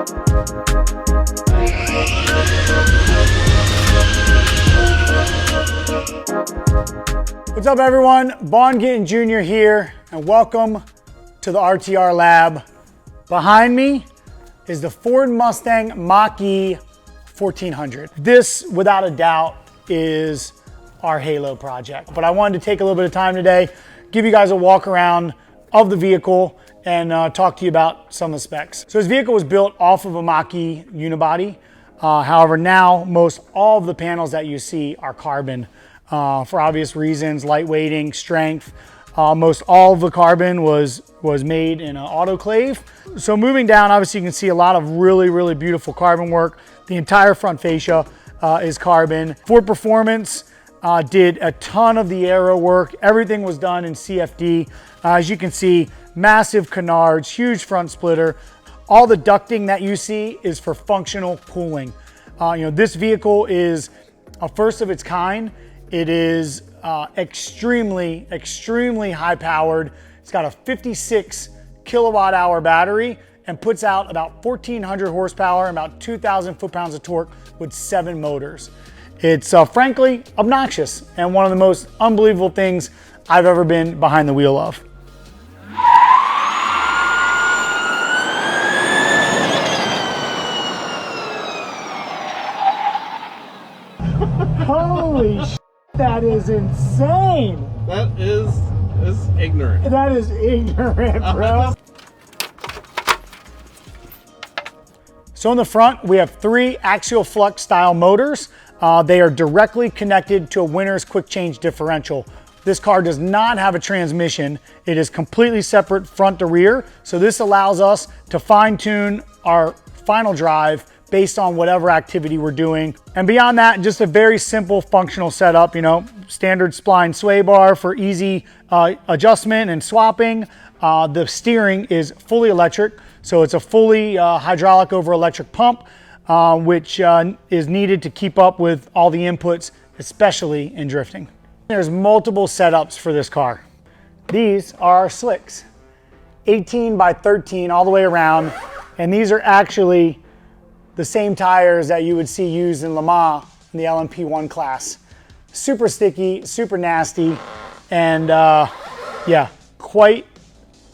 What's up everyone, Vaughn Gittin Jr. here, and welcome to the RTR Lab. Behind me is the Ford Mustang Mach-E 1400. This, without a doubt, is our Halo project. But I wanted to take a little bit of time today, give you guys a walk around of the vehicle and talk to you about some of the specs. So this vehicle was built off of a Mach-E unibody. However, now most all of the panels that you see are carbon. For obvious reasons, lightweighting, strength. Most all of the carbon was made in an autoclave. So moving down, obviously you can see a lot of really beautiful carbon work. The entire front fascia is carbon. Ford Performance did a ton of the aero work. Everything was done in CFD. As you can see, massive canards, huge front splitter. All the ducting that you see is for functional cooling. This vehicle is a first of its kind. It is extremely high powered. It's got a 56 kilowatt hour battery and puts out about 1,400 horsepower and about 2,000 foot-pounds of torque with 7 motors. It's frankly obnoxious and one of the most unbelievable things I've ever been behind the wheel of. Holy sh**, that is insane. That is ignorant. That is ignorant, bro. So in the front, we have 3 axial flux style motors. They are directly connected to a Winters quick change differential. This car does not have a transmission. It is completely separate front to rear. So this allows us to fine tune our final drive based on whatever activity we're doing. And beyond that, just a very simple functional setup, standard spline sway bar for easy adjustment and swapping. The steering is fully electric. So it's a fully hydraulic over electric pump, which is needed to keep up with all the inputs, especially in drifting. There's multiple setups for this car. These are our slicks, 18 by 13 all the way around. And these are actually the same tires that you would see used in Le Mans in the LMP1 class. Super sticky, super nasty, and yeah, quite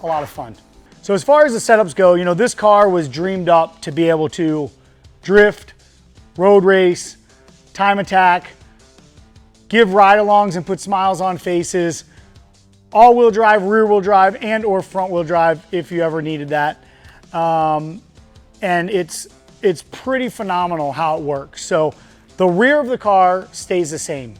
a lot of fun. So as far as the setups go, this car was dreamed up to be able to drift, road race, time attack, give ride-alongs and put smiles on faces, all-wheel drive, rear-wheel drive, and or front-wheel drive if you ever needed that. And it's pretty phenomenal how it works. So the rear of the car stays the same.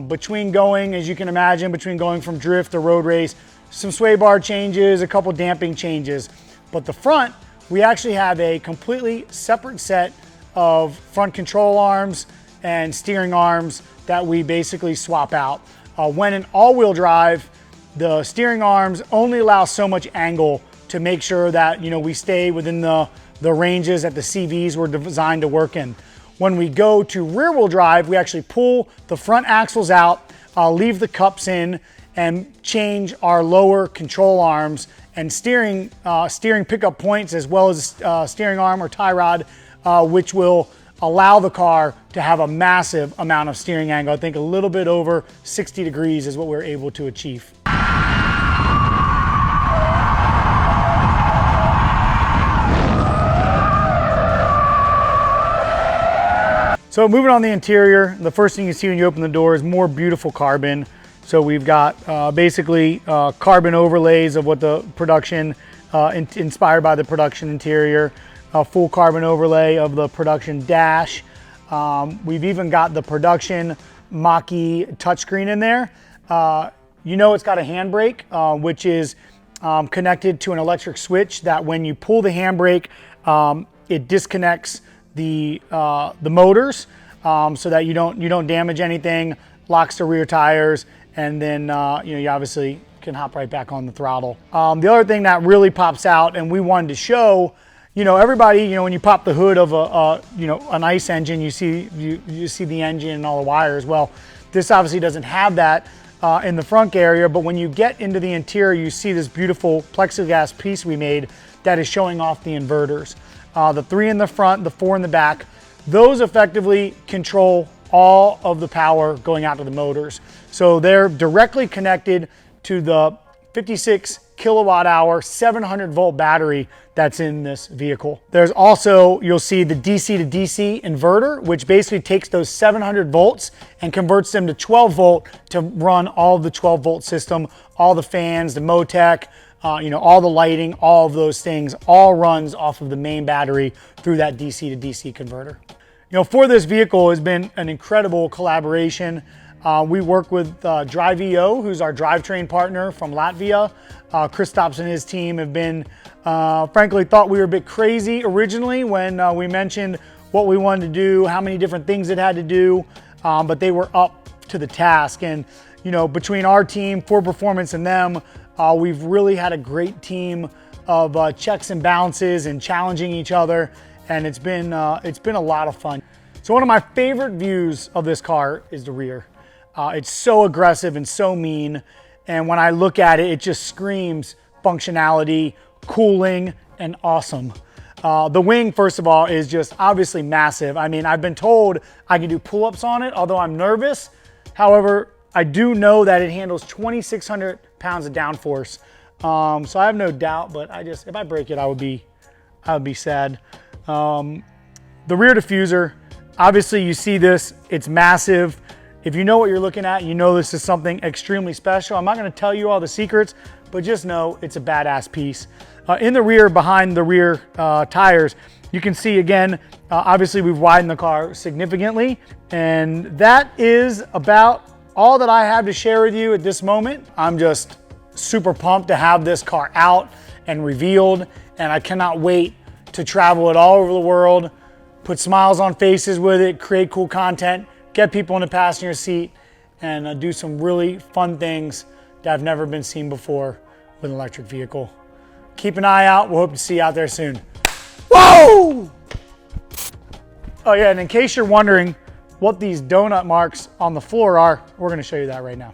Between going, as you can imagine, between going from drift to road race, some sway bar changes, a couple damping changes. But the front, we actually have a completely separate set of front control arms and steering arms that we basically swap out. When in all-wheel drive, the steering arms only allow so much angle to make sure that we stay within the ranges that the CVs were designed to work in. When we go to rear-wheel drive, we actually pull the front axles out, leave the cups in, and change our lower control arms and steering pickup points, as well as steering arm or tie rod, which will allow the car to have a massive amount of steering angle. I think a little bit over 60 degrees is what we're able to achieve. So moving on the interior, the first thing you see when you open the door is more beautiful carbon. So we've got basically carbon overlays of what the production, inspired by the production interior, a full carbon overlay of the production dash. We've even got the production Mach-E touchscreen in there. It's got a handbrake, which is connected to an electric switch that when you pull the handbrake, it disconnects the motors so that you don't damage anything, locks the rear tires, and then you obviously can hop right back on the throttle. The other thing that really pops out, and we wanted to show, everybody, when you pop the hood of an ICE engine, you see the engine and all the wires. Well, this obviously doesn't have that in the front area, but when you get into the interior, you see this beautiful plexiglass piece we made that is showing off the inverters. the 3 in the front, the 4 in the back. Those effectively control all of the power going out to the motors. So they're directly connected to the 56 kilowatt hour, 700 volt battery that's in this vehicle. There's also, you'll see the DC to DC inverter, which basically takes those 700 volts and converts them to 12 volt to run all of the 12 volt system, all the fans, the Motec, all the lighting, all of those things, all runs off of the main battery through that DC to DC converter. For this vehicle has been an incredible collaboration. We work with Drive.io, who's our drivetrain partner from Latvia. Kristaps and his team have been, frankly, thought we were a bit crazy originally when we mentioned what we wanted to do, how many different things it had to do, but they were up to the task. And, between our team, Ford Performance, and them, we've really had a great team of checks and balances and challenging each other. And it's been a lot of fun. So one of my favorite views of this car is the rear. It's so aggressive and so mean. And when I look at it, it just screams functionality, cooling, and awesome. The wing, first of all, is just obviously massive. I mean, I've been told I can do pull-ups on it, although I'm nervous. However, I do know that it handles 2,600 pounds of downforce. So I have no doubt, but if I break it, I would be sad. The rear diffuser, obviously you see this, it's massive. If you know what you're looking at, you know this is something extremely special. I'm not gonna tell you all the secrets, but just know it's a badass piece. In the rear, behind the rear tires, you can see again, obviously we've widened the car significantly, and that is about all that I have to share with you at this moment. I'm just super pumped to have this car out and revealed, and I cannot wait to travel it all over the world, put smiles on faces with it, create cool content, get people in the passenger seat, and do some really fun things that have never been seen before with an electric vehicle. Keep an eye out. We'll hope to see you out there soon. Whoa! Oh yeah, and in case you're wondering what these donut marks on the floor are, we're gonna show you that right now.